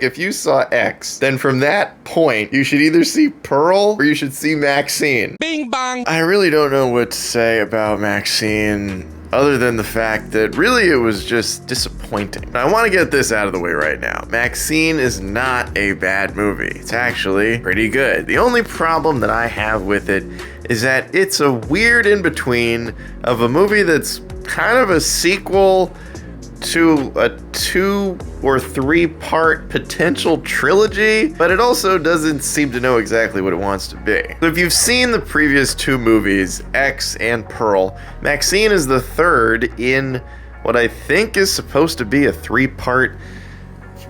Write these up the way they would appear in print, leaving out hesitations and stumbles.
If you saw X, then from that point, you should either see Pearl or you should see Maxxine. Bing bong. I really don't know what to say about Maxxine other than the fact that really it was just disappointing. I want to get this out of the way right now. Maxxine is not a bad movie. It's actually pretty good. The only problem that I have with it is that it's a weird in-between of a movie that's kind of a sequel to a 2 or 3 part potential trilogy, but it also doesn't seem to know exactly what it wants to be. So if you've seen the previous 2 movies, X and Pearl, Maxxine is the third in what I think is supposed to be a 3-part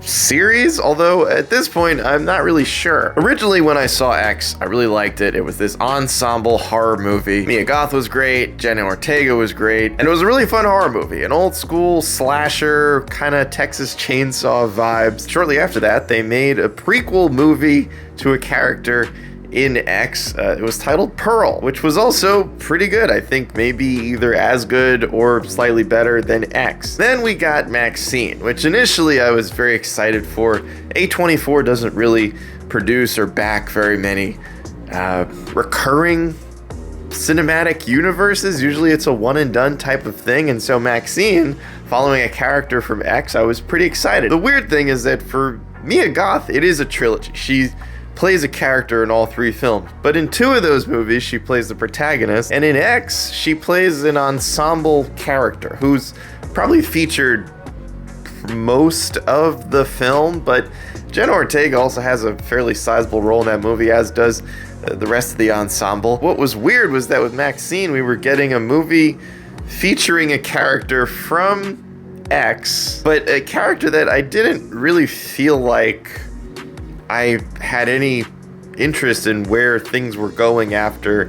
series, although at this point I'm not really sure. Originally when I saw X, I really liked it. It was this ensemble horror movie. Mia Goth was great, Jenna Ortega was great, and it was a really fun horror movie, an old school slasher, kind of Texas Chainsaw vibes. Shortly after that, they made a prequel movie to a character in X. It was titled Pearl, which was also pretty good. I think maybe either as good or slightly better than X. Then we got Maxxine, which initially I was very excited for. A24 doesn't really produce or back very many recurring cinematic universes. Usually it's a one and done type of thing, and so Maxxine, following a character from X, I was pretty excited. The weird thing is that for Mia Goth, it is a trilogy. She plays a character in all 3 films, but in 2 of those movies she plays the protagonist, and in X she plays an ensemble character who's probably featured for most of the film, but Jenna Ortega also has a fairly sizable role in that movie, as does the rest of the ensemble. What was weird was that with Maxxine we were getting a movie featuring a character from X, but a character that I didn't really feel like I had any interest in where things were going after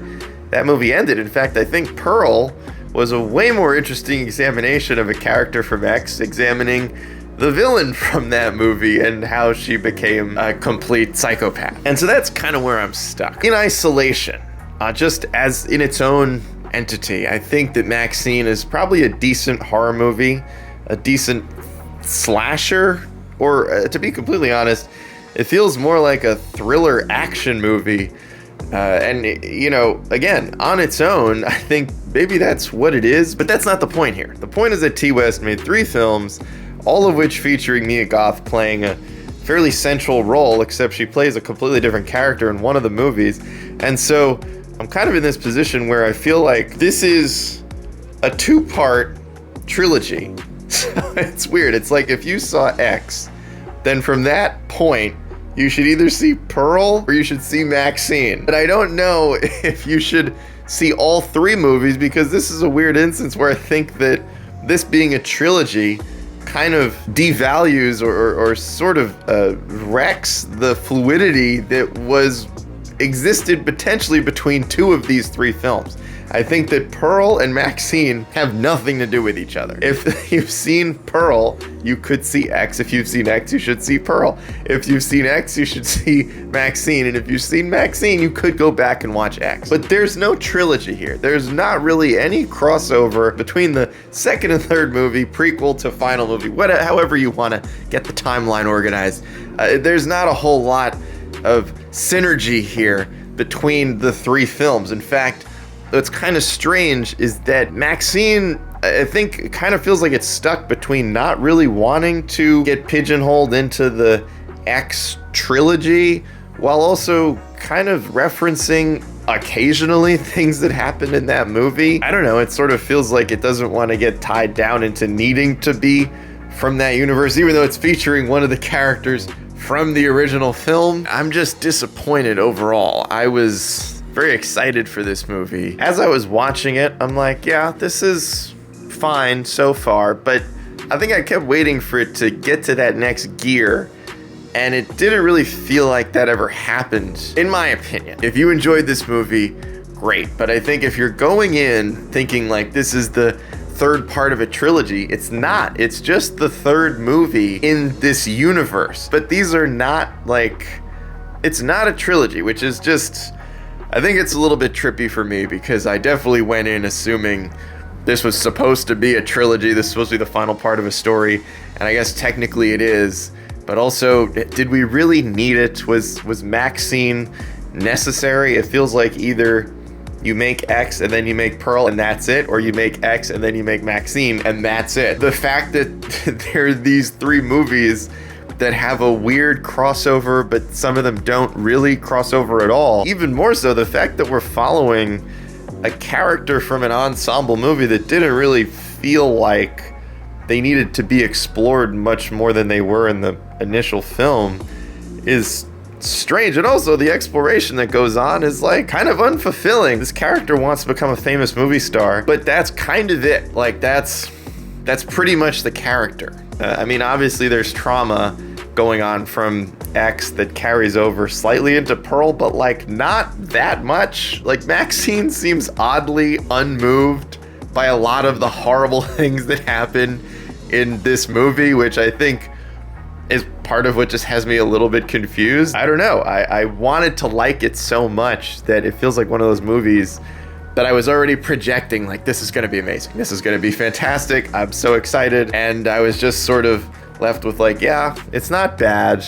that movie ended. In fact, I think Pearl was a way more interesting examination of a character from X, examining the villain from that movie and how she became a complete psychopath. And so that's kind of where I'm stuck. In isolation, just as in its own entity, I think that Maxxine is probably a decent horror movie, a decent slasher, or to be completely honest, it feels more like a thriller action movie. And, you know, again, on its own, I think maybe that's what it is, but that's not the point here. The point is that Ti West made 3 films, all of which featuring Mia Goth playing a fairly central role, except she plays a completely different character in one of the movies. And so I'm kind of in this position where I feel like this is a 2-part trilogy. So it's weird. It's like if you saw X, then from that point, you should either see Pearl or you should see Maxxine. But I don't know if you should see all 3 movies, because this is a weird instance where I think that this being a trilogy kind of devalues or sort of wrecks the fluidity that existed potentially between 2 of these 3 films. I think that Pearl and Maxxine have nothing to do with each other. If you've seen Pearl, you could see X. If you've seen X, you should see Pearl. If you've seen X, you should see Maxxine. And if you've seen Maxxine, you could go back and watch X. But there's no trilogy here. There's not really any crossover between the second and third movie, prequel to final movie, however you want to get the timeline organized. There's not a whole lot of synergy here between the 3 films. In fact, what's kind of strange is that Maxxine, I think, kind of feels like it's stuck between not really wanting to get pigeonholed into the X trilogy, while also kind of referencing occasionally things that happened in that movie. I don't know, it sort of feels like it doesn't want to get tied down into needing to be from that universe, even though it's featuring one of the characters from the original film. I'm just disappointed overall. I was very excited for this movie. As I was watching it, I'm like, yeah, this is fine so far, but I think I kept waiting for it to get to that next gear, and it didn't really feel like that ever happened, in my opinion. If you enjoyed this movie, great, but I think if you're going in thinking like this is the 3rd part of a trilogy, it's not. It's just the 3rd movie in this universe. But these are not like, it's not a trilogy, which is just, I think it's a little bit trippy for me, because I definitely went in assuming this was supposed to be a trilogy. This is supposed to be the final part of a story, and I guess technically it is, but also, did we really need it? Was Maxxine necessary? It feels like either you make X and then you make Pearl and that's it, or you make X and then you make Maxxine and that's it. The fact that there are these 3 movies that have a weird crossover, but some of them don't really cross over at all. Even more so, the fact that we're following a character from an ensemble movie that didn't really feel like they needed to be explored much more than they were in the initial film is strange. And also the exploration that goes on is like kind of unfulfilling. This character wants to become a famous movie star, but that's kind of it. Like that's pretty much the character. I mean, obviously there's trauma going on from X that carries over slightly into Pearl, but like not that much. Like Maxxine seems oddly unmoved by a lot of the horrible things that happen in this movie, which I think is part of what just has me a little bit confused. I don't know. I wanted to like it so much that it feels like one of those movies that I was already projecting, like, this is going to be amazing. This is going to be fantastic. I'm so excited. And I was just sort of left with like, yeah, it's not bad,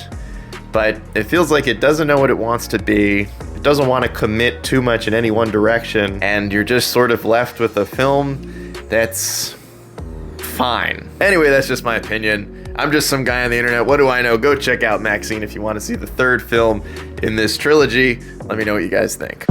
but it feels like it doesn't know what it wants to be. It doesn't want to commit too much in any one direction. And you're just sort of left with a film that's fine. Anyway, that's just my opinion. I'm just some guy on the internet. What do I know? Go check out Maxxine if you want to see the 3rd film in this trilogy. Let me know what you guys think.